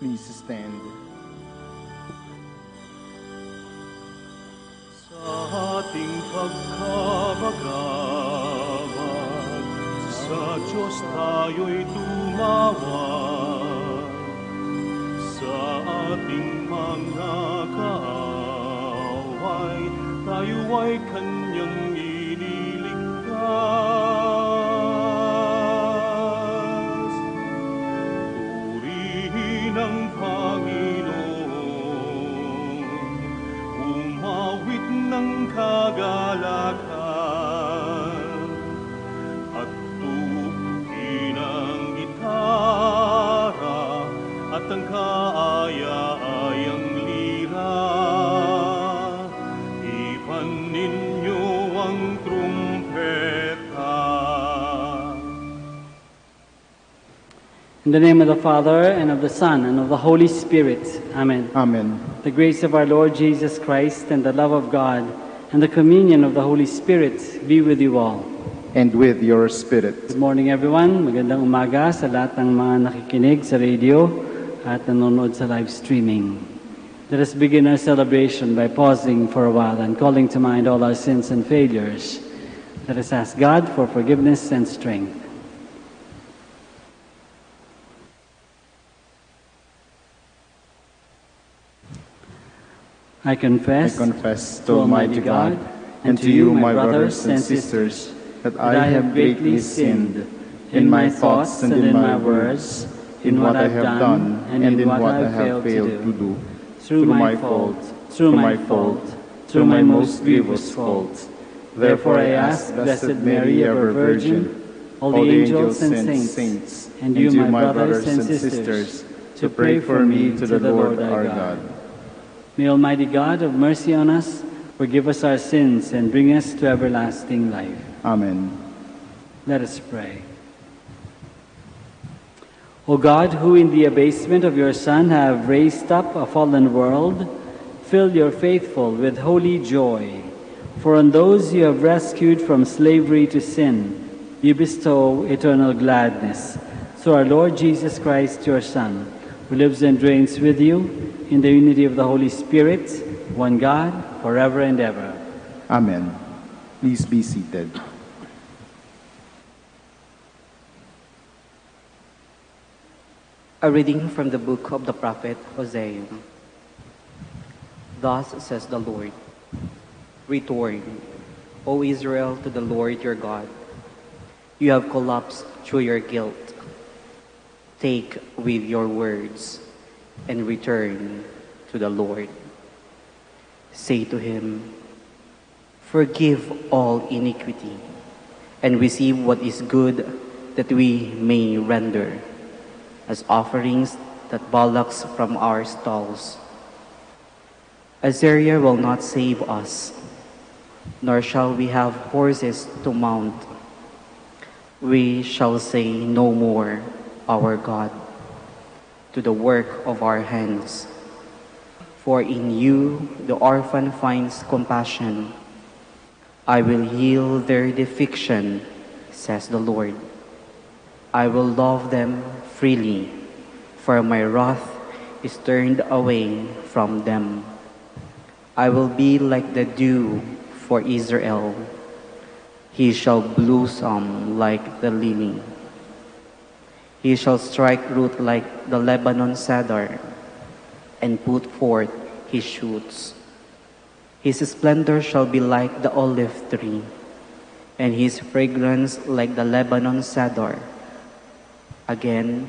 Please stand. Sa ating pagkamagabag, sa Diyos tayo'y tumawag. Sa ating mga kaaway, tayo ay Kanyang ililigtas. Purihin ang Panginoon, umawit ng kagalakan, at tukin ang gitara at ang kaaya-ayang lira. Ipan ninyo ang trumpeta. In the name of the Father, and of the Son, and of the Holy Spirit. Amen. Amen. The grace of our Lord Jesus Christ, and the love of God, and the communion of the Holy Spirit be with you all. And with your spirit. Good morning, everyone. Magandang umaga sa lahat ng mga nakikinig sa radio at nanonood sa live streaming. Let us begin our celebration by pausing for a while and calling to mind all our sins and failures. Let us ask God for forgiveness and strength. I confess To Almighty God and to you, my brothers and sisters, that I have greatly sinned in my thoughts and in my words, in what I have done and in what I have failed to do, through my fault, through my most grievous fault. Therefore I ask Blessed Mary, ever Virgin, all the angels and saints, and you, my brothers and sisters, to pray for me to the Lord our God. May Almighty God have mercy on us, forgive us our sins, and bring us to everlasting life. Amen. Let us pray. O God, who in the abasement of your Son have raised up a fallen world, fill your faithful with holy joy. For on those you have rescued from slavery to sin, you bestow eternal gladness. So our Lord Jesus Christ, your Son, who lives and reigns with you in the unity of the Holy Spirit, one God, forever and ever. Amen. Please be seated. A reading from the book of the prophet Hosea. Thus says the Lord, Return, O Israel, to the Lord your God. You have collapsed through your guilt. Take with your words and return to the Lord. Say to him, Forgive all iniquity and receive what is good, that we may render as offerings that bullocks from our stalls. Assyria will not save us, nor shall we have horses to mount. We shall say no more, our God, to the work of our hands. For in you the orphan finds compassion. I will heal their defection, says the Lord. I will love them freely, for my wrath is turned away from them. I will be like the dew for Israel. He shall blossom like the lily. He shall strike root like the Lebanon cedar, and put forth his shoots. His splendor shall be like the olive tree, and his fragrance like the Lebanon cedar. Again,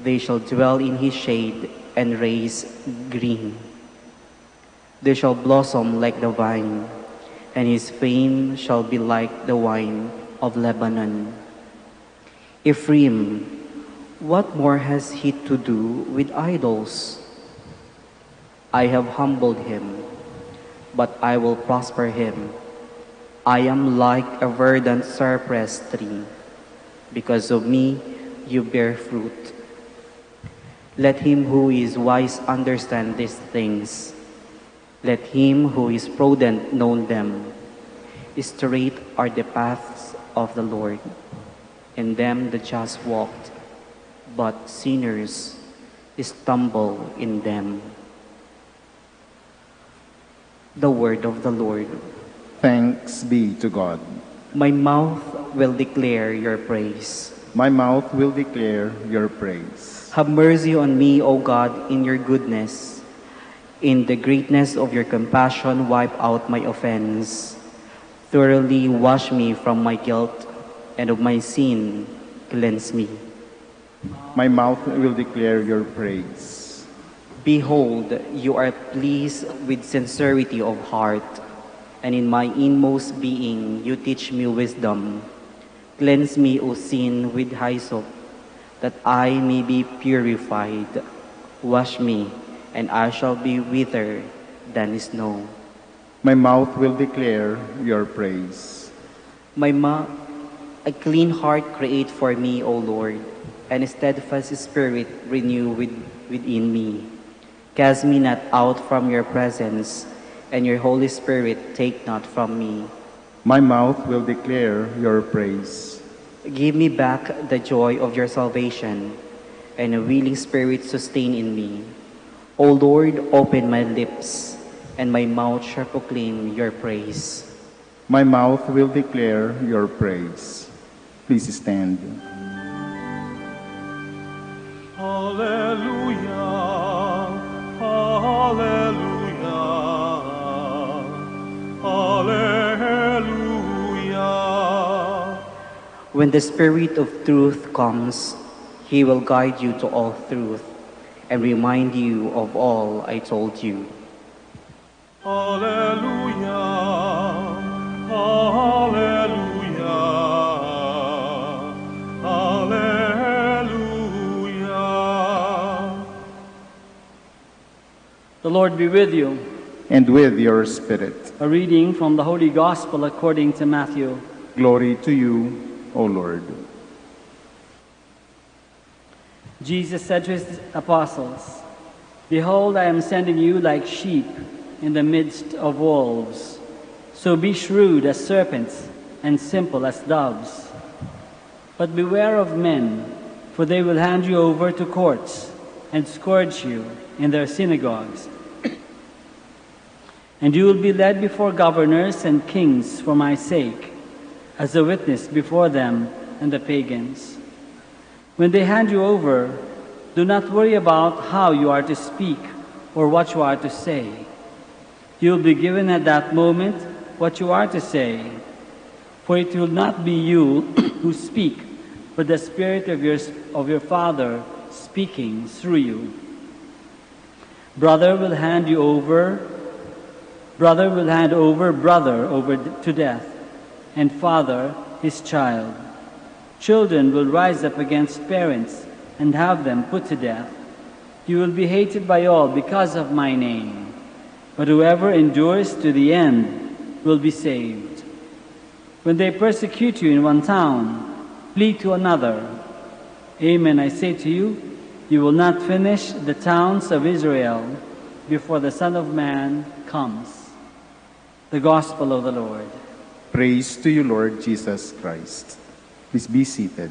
they shall dwell in his shade and raise green. They shall blossom like the vine, and his fame shall be like the wine of Lebanon. Ephraim, what more has he to do with idols? I have humbled him, but I will prosper him. I am like a verdant cypress tree. Because of me, you bear fruit. Let him who is wise understand these things. Let him who is prudent know them. Straight are the paths of the Lord, and them the just walked, but sinners stumble in them. The word of the Lord. Thanks be to God. My mouth will declare your praise. My mouth will declare your praise. Have mercy on me, O God, in your goodness. In the greatness of your compassion, wipe out my offense. Thoroughly wash me from my guilt, and of my sin, cleanse me. My mouth will declare your praise. Behold, you are pleased with sincerity of heart, and in my inmost being you teach me wisdom. Cleanse me, O sin, with hyssop, that I may be purified. Wash me, and I shall be whiter than snow. My mouth will declare your praise. A clean heart create for me, O Lord, and a steadfast spirit renew within me. Cast me not out from your presence, and your Holy Spirit take not from me. My mouth will declare your praise. Give me back the joy of your salvation, and a willing spirit sustain in me. O Lord, open my lips, and my mouth shall proclaim your praise. My mouth will declare your praise. Please stand. Hallelujah, hallelujah, hallelujah. When the Spirit of truth comes, he will guide you to all truth and remind you of all I told you. Hallelujah, hallelujah, hallelujah. The Lord be with you. And with your spirit. A reading from the Holy Gospel according to Matthew. Glory to you, O Lord. Jesus said to his apostles, "Behold, I am sending you like sheep in the midst of wolves. So be shrewd as serpents and simple as doves. But beware of men, for they will hand you over to courts and scourge you in their synagogues. And you will be led before governors and kings for my sake, as a witness before them and the pagans. When they hand you over, do not worry about how you are to speak or what you are to say. You will be given at that moment what you are to say, for it will not be you who speak, but the Spirit of your Father speaking through you. Brother will hand over brother over to death, and father his child. Children will rise up against parents and have them put to death. You will be hated by all because of my name, but whoever endures to the end will be saved. When they persecute you in one town, flee to another. Amen, I say to you, you will not finish the towns of Israel before the Son of Man comes." The Gospel of the Lord. Praise to you, Lord Jesus Christ. Please be seated.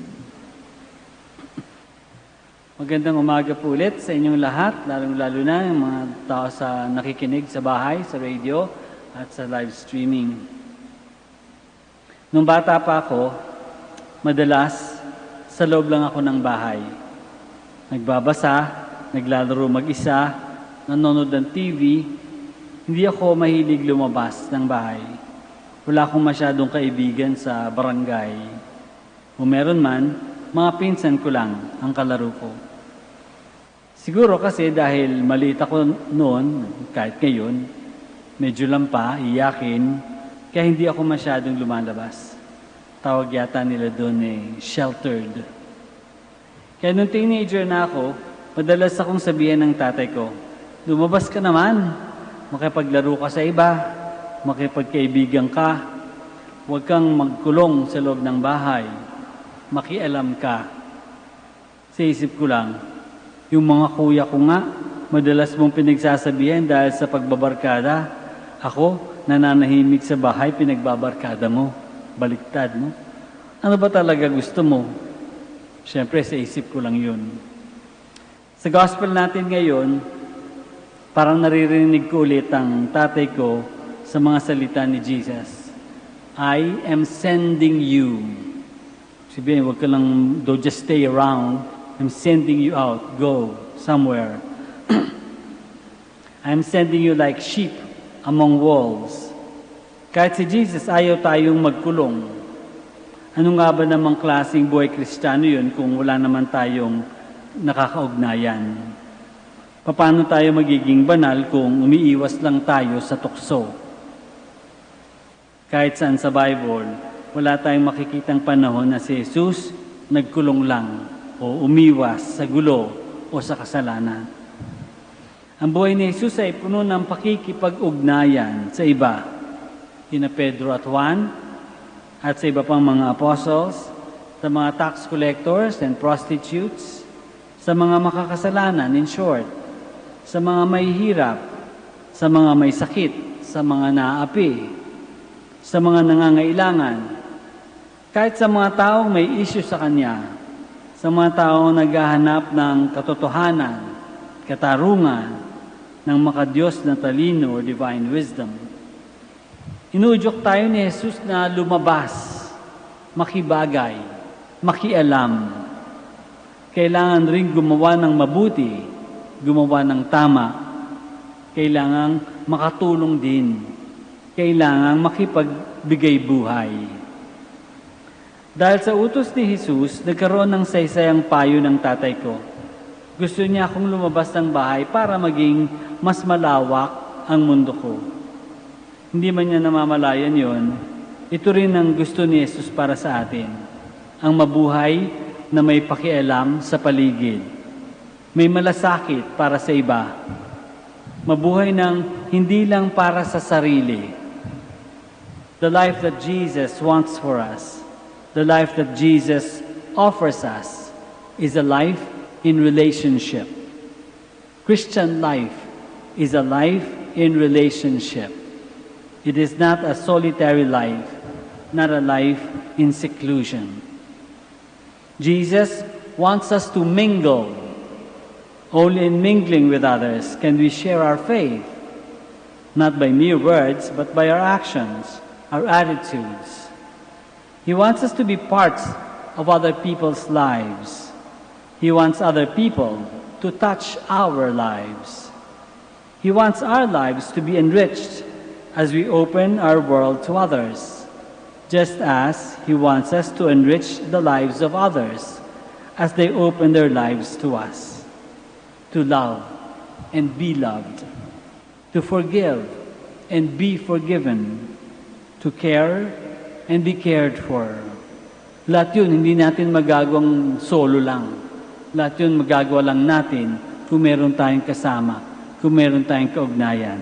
Magandang umaga po ulit sa inyong lahat, lalong-lalo na yung mga tao sa nakikinig sa bahay, sa radio, at sa live streaming. Nung bata pa ako, madalas sa loob lang ako ng bahay. Nagbabasa, naglalaro mag-isa, nanonood ng TV. Hindi ako mahilig lumabas ng bahay. Wala akong masyadong kaibigan sa barangay. Kung meron man, mga pinsan ko lang ang kalaro ko. Siguro kasi dahil maliit ako noon, kahit ngayon, medyo lampa, iyakin, kaya hindi ako masyadong lumalabas. Tawag yata nila doon sheltered. Kaya nung teenager na ako, madalas akong sabihan ng tatay ko, "Lumabas ka naman, makipaglaro ka sa iba, makipagkaibigan ka, huwag kang magkulong sa loob ng bahay, makialam ka." Sa isip ko lang, yung mga kuya ko nga, madalas mong pinagsasabihan dahil sa pagbabarkada. Ako, nananahimik sa bahay, pinagbabarkada mo, baliktad mo. Ano ba talaga gusto mo? Siyempre, sa isip ko lang yun. Sa gospel natin ngayon, parang naririnig ko ulit ang tatay ko sa mga salita ni Jesus. I am sending you. Sabihin, huwag ka lang, don't just stay around. I'm sending you out. Go somewhere. I'm sending you like sheep among wolves. Kahit si Jesus, ayaw tayong magkulong. Ano nga ba namang klaseng buhay Kristiyano yun kung wala naman tayong nakakaugnayan? Paano tayo magiging banal kung umiiwas lang tayo sa tukso? Kahit saan sa Bible, wala tayong makikitang panahon na si Jesus nagkulong lang o umiwas sa gulo o sa kasalanan. Ang buhay ni Jesus ay puno ng pakikipag-ugnayan sa iba. Kina Pedro at Juan at sa iba pang mga apostles, sa mga tax collectors and prostitutes, sa mga makakasalanan, in short, sa mga may hirap, sa mga may sakit, sa mga naaapi, sa mga nangangailangan, kahit sa mga taong may issue sa Kanya, sa mga taong naghahanap ng katotohanan, katarungan, ng makadiyos na talino or divine wisdom. Inuudyok tayo ni Jesus na lumabas, makibagay, makialam. Kailangan rin gumawa ng mabuti, gumawa ng tama. Kailangan makatulong din. Kailangan makipagbigay buhay. Dahil sa utos ni Jesus, nagkaroon ng saysayang payo ng tatay ko. Gusto niya akong lumabas ng bahay para maging mas malawak ang mundo ko. Hindi man niya namamalayan yon, ito rin ang gusto ni Jesus para sa atin. Ang mabuhay na may pakialam sa paligid. May malasakit para sa iba. Mabuhay ng hindi lang para sa sarili. The life that Jesus wants for us, the life that Jesus offers us, is a life in relationship. Christian life is a life in relationship. It is not a solitary life, not a life in seclusion. Jesus wants us to mingle. Only in mingling with others can we share our faith, not by mere words, but by our actions, our attitudes. He wants us to be parts of other people's lives. He wants other people to touch our lives. He wants our lives to be enriched as we open our world to others, just as He wants us to enrich the lives of others as they open their lives to us. To love and be loved, to forgive and be forgiven, to care and be cared for. Lahat yun, hindi natin magagawang solo lang. Lahat yun magagawa lang natin kung meron tayong kasama, kung meron tayong kaugnayan.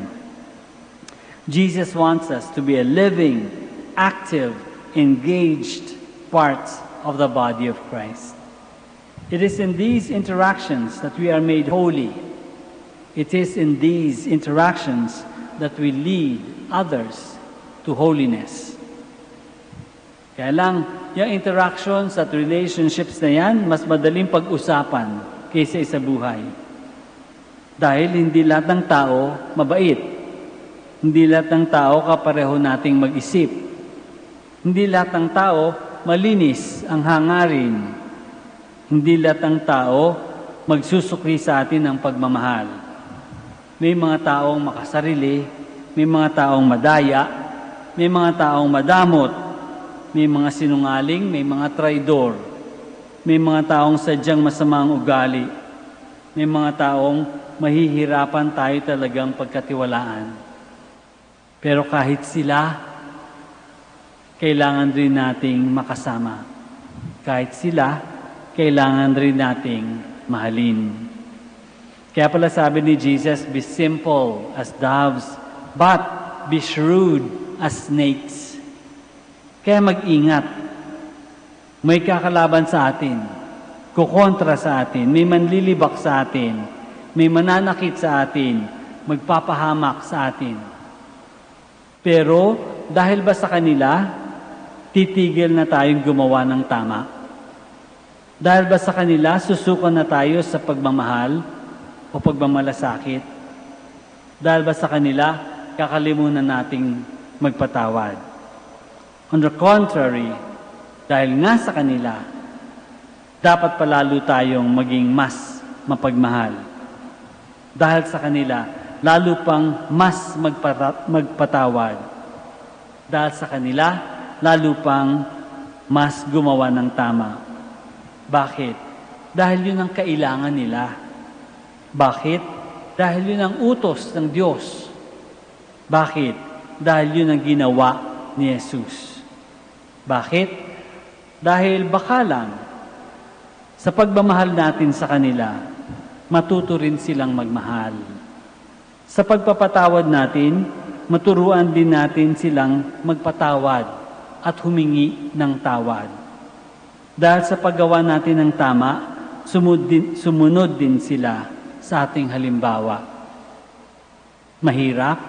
Jesus wants us to be a living, active, engaged part of the body of Christ. It is in these interactions that we are made holy. It is in these interactions that we lead others to holiness. Kaya lang, yung interactions at relationships na yan, mas madaling pag-usapan kaysa sa buhay. Dahil hindi lahat ng tao mabait. Hindi lahat ng tao kapareho nating mag-isip. Hindi lahat ng tao malinis ang hangarin. Hindi lahat ng tao magsusukli sa atin ng pagmamahal. May mga taong makasarili, may mga taong madaya, may mga taong madamot, may mga sinungaling, may mga traidor, may mga taong sadyang masamang ugali, may mga taong mahihirapan tayo talagang pagkatiwalaan. Pero kahit sila, kailangan rin nating makasama. Kahit sila, kailangan rin nating mahalin. Kaya pala sabi ni Jesus, be simple as doves, but be shrewd as snakes. Kaya mag-ingat. May kakalaban sa atin, kukontra sa atin, may manlilibak sa atin, may mananakit sa atin, magpapahamak sa atin. Pero dahil ba sa kanila, titigil na tayong gumawa ng tama? Dahil ba sa kanila susuko na tayo sa pagmamahal o pagmamalasakit? Dahil ba sa kanila kakalimutan nating magpatawad? On the contrary, dahil nga sa kanila, dapat palalo tayong maging mas mapagmahal. Dahil sa kanila, lalo pang mas magpatawad. Dahil sa kanila, lalo pang mas gumawa ng tama. Bakit? Dahil yun ang kailangan nila. Bakit? Dahil yun ang utos ng Diyos. Bakit? Dahil yun ang ginawa ni Jesus. Bakit? Dahil baka lang, sa pagmamahal natin sa kanila, matuto rin silang magmahal. Sa pagpapatawad natin, maturuan din natin silang magpatawad at humingi ng tawad. Dahil sa paggawa natin ng tama, sumunod din sila sa ating halimbawa. Mahirap?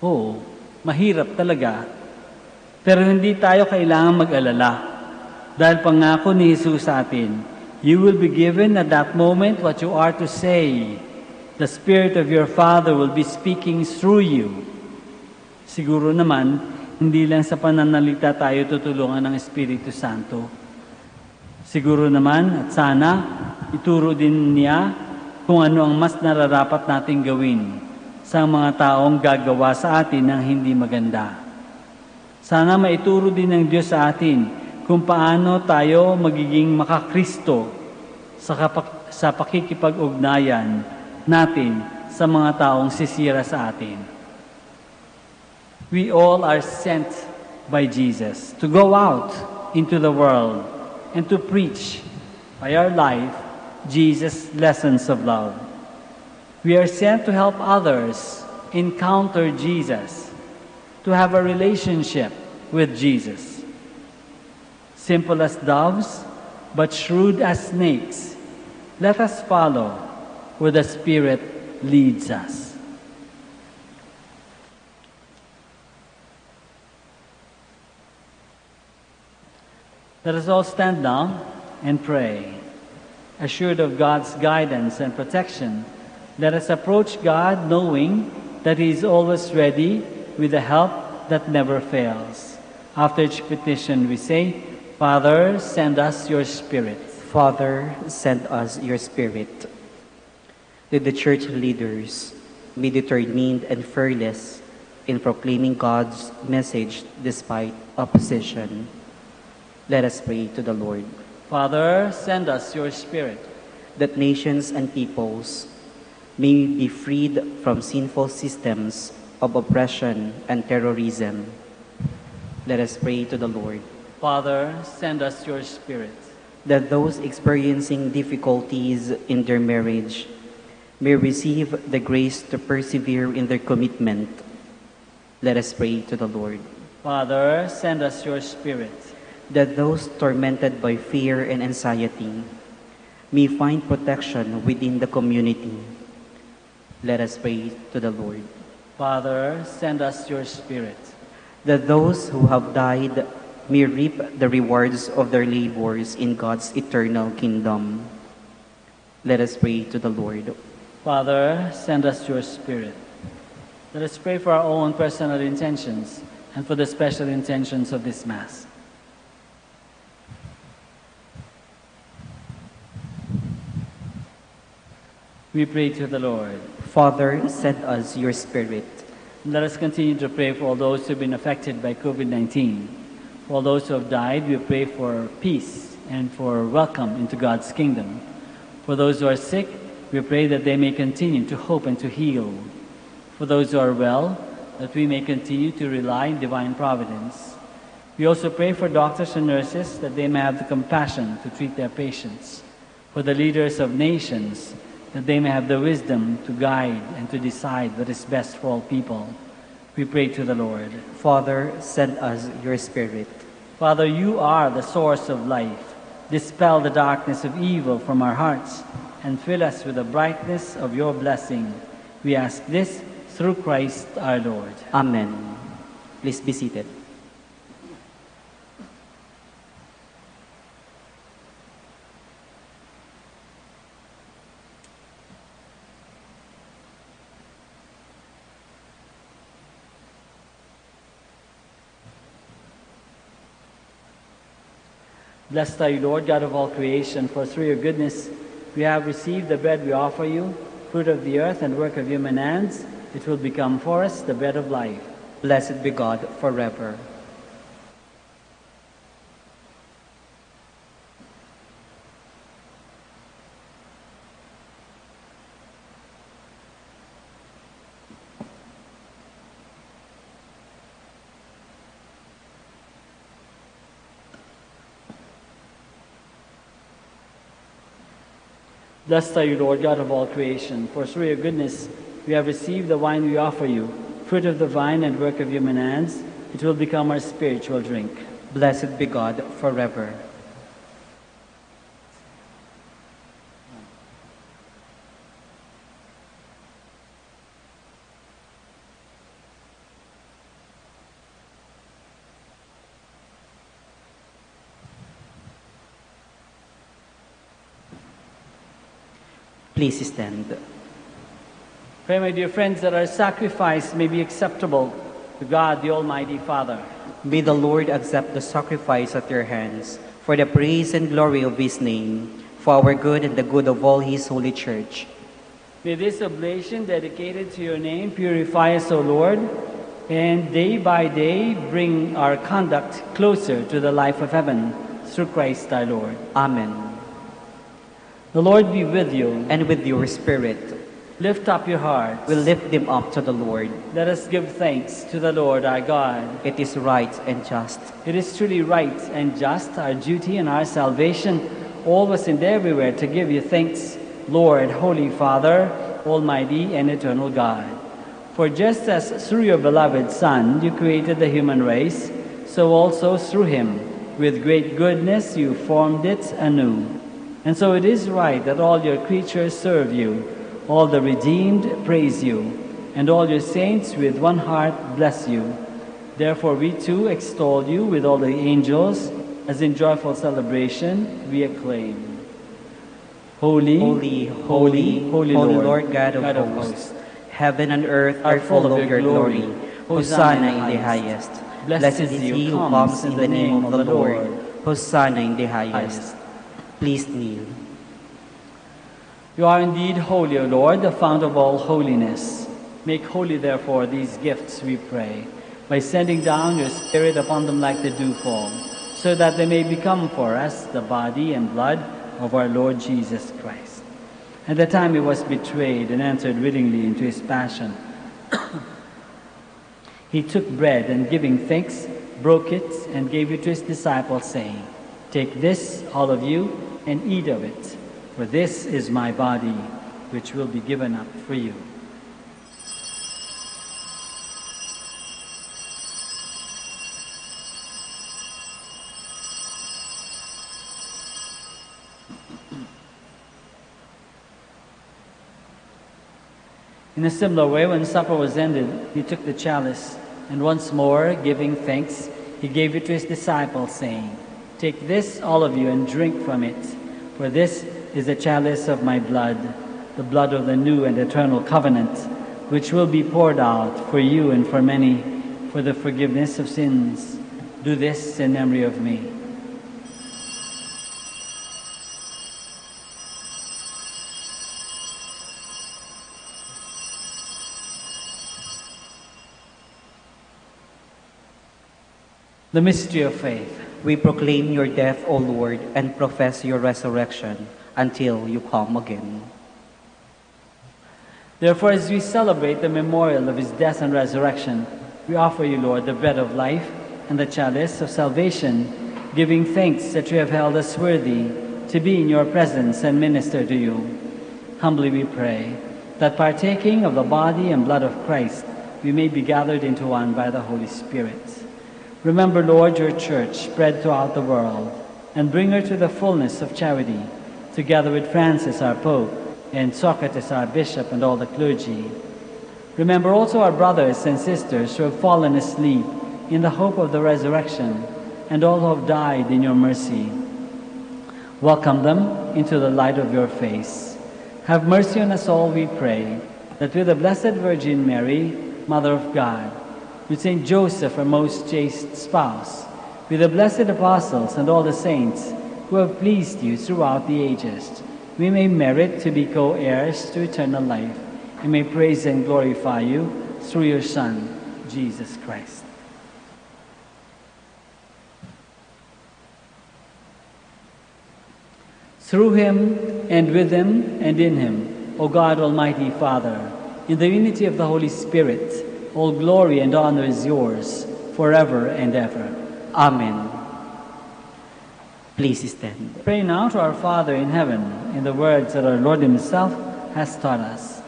Oo, mahirap talaga. Pero hindi tayo kailangan mag-alala. Dahil pangako ni Jesus sa atin, you will be given at that moment what you are to say. The Spirit of your Father will be speaking through you. Siguro naman, hindi lang sa pananalita tayo tutulungan ng Espiritu Santo. Siguro naman at sana, ituro din niya kung ano ang mas nararapat nating gawin sa mga taong gagawa sa atin ng hindi maganda. Sana maituro din ng Diyos sa atin kung paano tayo magiging makakristo sa pakikipag-ugnayan natin sa mga taong sisira sa atin. We all are sent by Jesus to go out into the world and to preach by our life Jesus' lessons of love. We are sent to help others encounter Jesus, to have a relationship with Jesus. Simple as doves, but shrewd as snakes, let us follow where the Spirit leads us. Let us all stand now and pray. Assured of God's guidance and protection, let us approach God knowing that He is always ready with a help that never fails. After each petition we say, Father, send us your Spirit. Father, send us your Spirit. Let the church leaders be determined and fearless in proclaiming God's message despite opposition. Let us pray to the Lord. Father, send us your Spirit. That nations and peoples may be freed from sinful systems of oppression and terrorism. Let us pray to the Lord. Father, send us your Spirit. That those experiencing difficulties in their marriage may receive the grace to persevere in their commitment. Let us pray to the Lord. Father, send us your Spirit. That those tormented by fear and anxiety may find protection within the community. Let us pray to the Lord. Father, send us your Spirit. That those who have died may reap the rewards of their labors in God's eternal kingdom. Let us pray to the Lord. Father, send us your Spirit. Let us pray for our own personal intentions and for the special intentions of this Mass. We pray to the Lord. Father, send us your Spirit. Let us continue to pray for all those who have been affected by COVID-19. For all those who have died, we pray for peace and for welcome into God's kingdom. For those who are sick, we pray that they may continue to hope and to heal. For those who are well, that we may continue to rely on divine providence. We also pray for doctors and nurses that they may have the compassion to treat their patients. For the leaders of nations, that they may have the wisdom to guide and to decide what is best for all people. We pray to the Lord. Father, send us your Spirit. Father, you are the source of life. Dispel the darkness of evil from our hearts and fill us with the brightness of your blessing. We ask this through Christ our Lord. Amen. Please be seated. Blessed are you, Lord, God of all creation, for through your goodness we have received the bread we offer you, fruit of the earth and work of human hands. It will become for us the bread of life. Blessed be God forever. Blessed are you, Lord, God of all creation, for through your goodness we have received the wine we offer you, fruit of the vine and work of human hands. It will become our spiritual drink. Blessed be God forever. Please stand. Pray, my dear friends, that our sacrifice may be acceptable to God, the Almighty Father. May the Lord accept the sacrifice at your hands for the praise and glory of his name, for our good and the good of all his holy church. May this oblation dedicated to your name purify us, O Lord, and day by day bring our conduct closer to the life of heaven, through Christ our Lord. Amen. The Lord be with you. And with your spirit. Lift up your hearts. We lift them up to the Lord. Let us give thanks to the Lord our God. It is right and just. It is truly right and just, our duty and our salvation, always and everywhere to give you thanks, Lord, Holy Father, Almighty and eternal God. For just as through your beloved Son you created the human race, so also through him, with great goodness, you formed it anew. And so it is right that all your creatures serve you, all the redeemed praise you, and all your saints with one heart bless you. Therefore we too extol you with all the angels, as in joyful celebration we acclaim. Holy, Holy, holy, holy Lord God of hosts. Heaven and earth are full of your glory. Hosanna in the highest. Blessed is he who comes in the name of the Lord. Hosanna in the highest. Please kneel. You are indeed holy, O Lord, the fount of all holiness. Make holy, therefore, these gifts, we pray, by sending down your Spirit upon them like the dewfall, so that they may become for us the body and blood of our Lord Jesus Christ. At the time he was betrayed and entered willingly into his passion, he took bread and giving thanks, broke it and gave it to his disciples, saying, "Take this, all of you, and eat of it, for this is my body, which will be given up for you." In a similar way, when supper was ended, he took the chalice, and once more, giving thanks, he gave it to his disciples, saying, "Take this, all of you, and drink from it, for this is the chalice of my blood, the blood of the new and eternal covenant, which will be poured out for you and for many for the forgiveness of sins. Do this in memory of me." The mystery of faith. We proclaim your death, O Lord, and profess your resurrection until you come again. Therefore, as we celebrate the memorial of his death and resurrection, we offer you, Lord, the bread of life and the chalice of salvation, giving thanks that you have held us worthy to be in your presence and minister to you. Humbly we pray that partaking of the body and blood of Christ, we may be gathered into one by the Holy Spirit. Remember, Lord, your church spread throughout the world, and bring her to the fullness of charity, together with Francis, our Pope, and Socrates, our Bishop, and all the clergy. Remember also our brothers and sisters who have fallen asleep in the hope of the resurrection, and all who have died in your mercy. Welcome them into the light of your face. Have mercy on us all, we pray, that with the Blessed Virgin Mary, Mother of God, with Saint Joseph, our most chaste spouse, with the blessed apostles and all the saints, who have pleased you throughout the ages, we may merit to be co-heirs to eternal life, and may praise and glorify you through your Son, Jesus Christ. Through him, and with him, and in him, O God, Almighty Father, in the unity of the Holy Spirit, all glory and honor is yours, forever and ever. Amen. Please stand. Pray now to our Father in heaven, in the words that our Lord himself has taught us.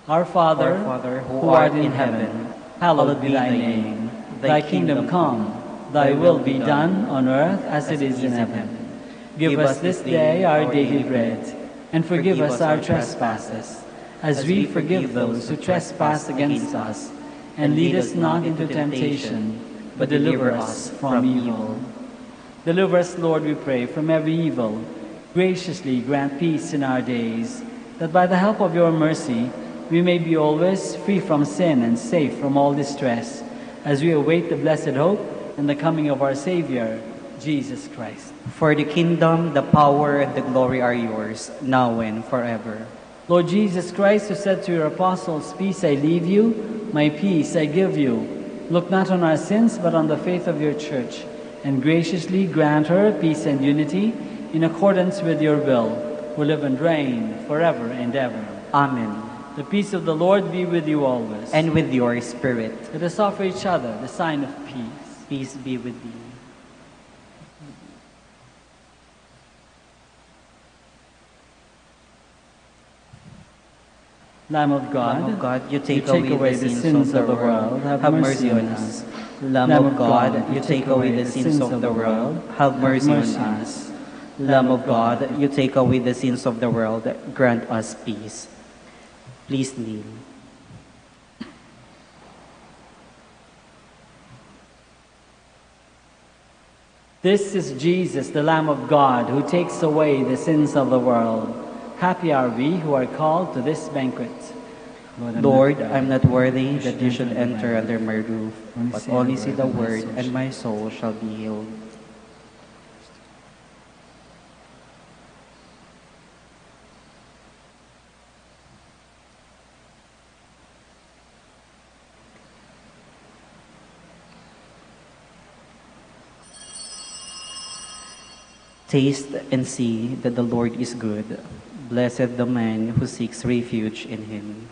Our Father, who art in heaven, hallowed be thy name. Thy kingdom come, thy will be done on earth as it is in heaven. Give us this day our daily bread, and forgive us our trespasses, as we forgive those who trespass against us. And lead us not into temptation, but deliver us from evil. Deliver us, Lord, we pray, from every evil. Graciously grant peace in our days, that by the help of your mercy we may be always free from sin and safe from all distress, as we await the blessed hope and the coming of our Savior, Jesus Christ. For the kingdom, the power, and the glory are yours, now and forever. Lord Jesus Christ, who said to your apostles, "Peace I leave you, my peace I give you," look not on our sins, but on the faith of your church, and graciously grant her peace and unity in accordance with your will, who live and reign forever and ever. Amen. The peace of the Lord be with you always. And with your spirit. Let us offer each other the sign of peace. Peace be with thee. Lamb of God, you take away the sins of the world, have mercy on us. Lamb of God, you take away the sins of the world, have mercy on us. Lamb of God, you take away the sins of the world, grant us peace. Please kneel. This is Jesus, the Lamb of God, who takes away the sins of the world. Happy are we who are called to this banquet. Lord, I'm not worthy that you should enter under my roof, but only say the word, and my soul shall be healed. Taste and see that the Lord is good. Blessed the man who seeks refuge in him.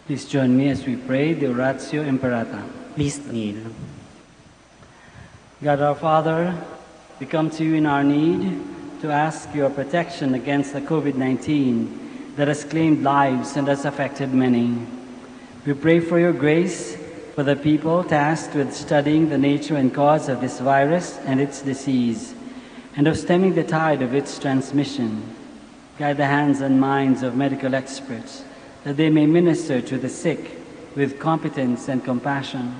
Please join me as we pray the Oratio Imperata. Please kneel. God our Father, we come to you in our need to ask your protection against the COVID-19 that has claimed lives and has affected many. We pray for your grace for the people tasked with studying the nature and cause of this virus and its disease, and of stemming the tide of its transmission. Guide the hands and minds of medical experts, that they may minister to the sick with competence and compassion,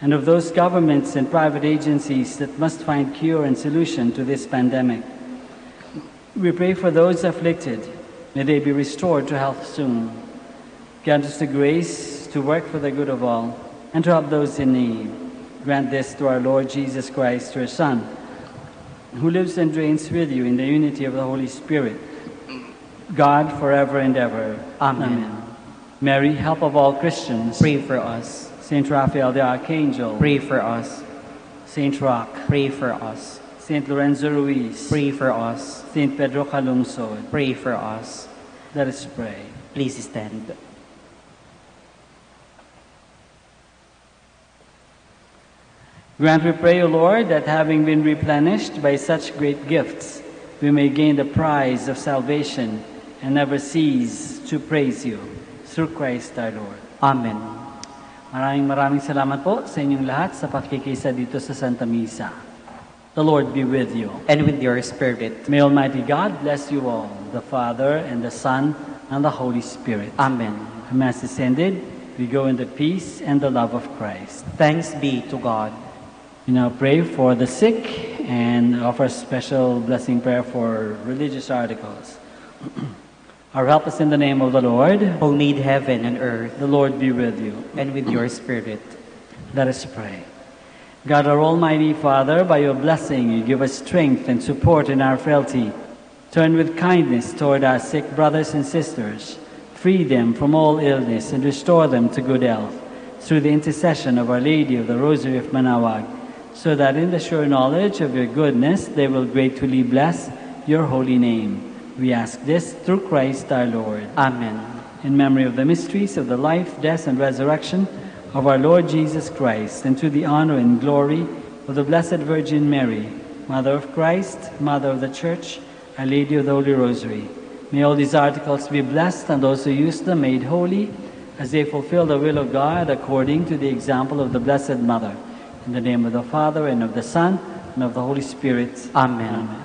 and of those governments and private agencies that must find cure and solution to this pandemic. We pray for those afflicted. May they be restored to health soon. Grant us the grace to work for the good of all and to help those in need. Grant this to our Lord Jesus Christ, your Son, who lives and reigns with you in the unity of the Holy Spirit, God forever and ever. Amen. Mary, help of all Christians, Pray for us. Saint Raphael the Archangel, Pray for us. Saint Roch, Pray for us. Saint Lorenzo Ruiz, Pray for us. Saint Pedro Calungsod. Pray for us. Let us pray. Please stand. Grant, we pray, O Lord, that having been replenished by such great gifts, we may gain the prize of salvation and never cease to praise you. Through Christ our Lord. Amen. Maraming salamat po sa inyong lahat sa pakikisa dito sa Santa Misa. The Lord be with you. And with your spirit. May Almighty God bless you all, the Father and the Son and the Holy Spirit. Amen. The Mass is ended. We go in the peace and the love of Christ. Thanks be to God. We now pray for the sick and offer special blessing prayer for religious articles. Our help is in the name of the Lord, Who made heaven and earth. the Lord be with you. And with your spirit. Let us pray. God, our Almighty Father, by your blessing you give us strength and support in our frailty. Turn with kindness toward our sick brothers and sisters. Free them from all illness and restore them to good health through the intercession of Our Lady of the Rosary of Manaoag, so that in the sure knowledge of your goodness they will gratefully bless your holy name. We ask this through Christ our Lord. Amen. In memory of the mysteries of the life, death, and resurrection of our Lord Jesus Christ, and to the honor and glory of the Blessed Virgin Mary, Mother of Christ, Mother of the Church, Our Lady of the Holy Rosary, may all these articles be blessed and those who use them made holy as they fulfill the will of God according to the example of the Blessed Mother. In the name of the Father, and of the Son, and of the Holy Spirit. Amen. Amen.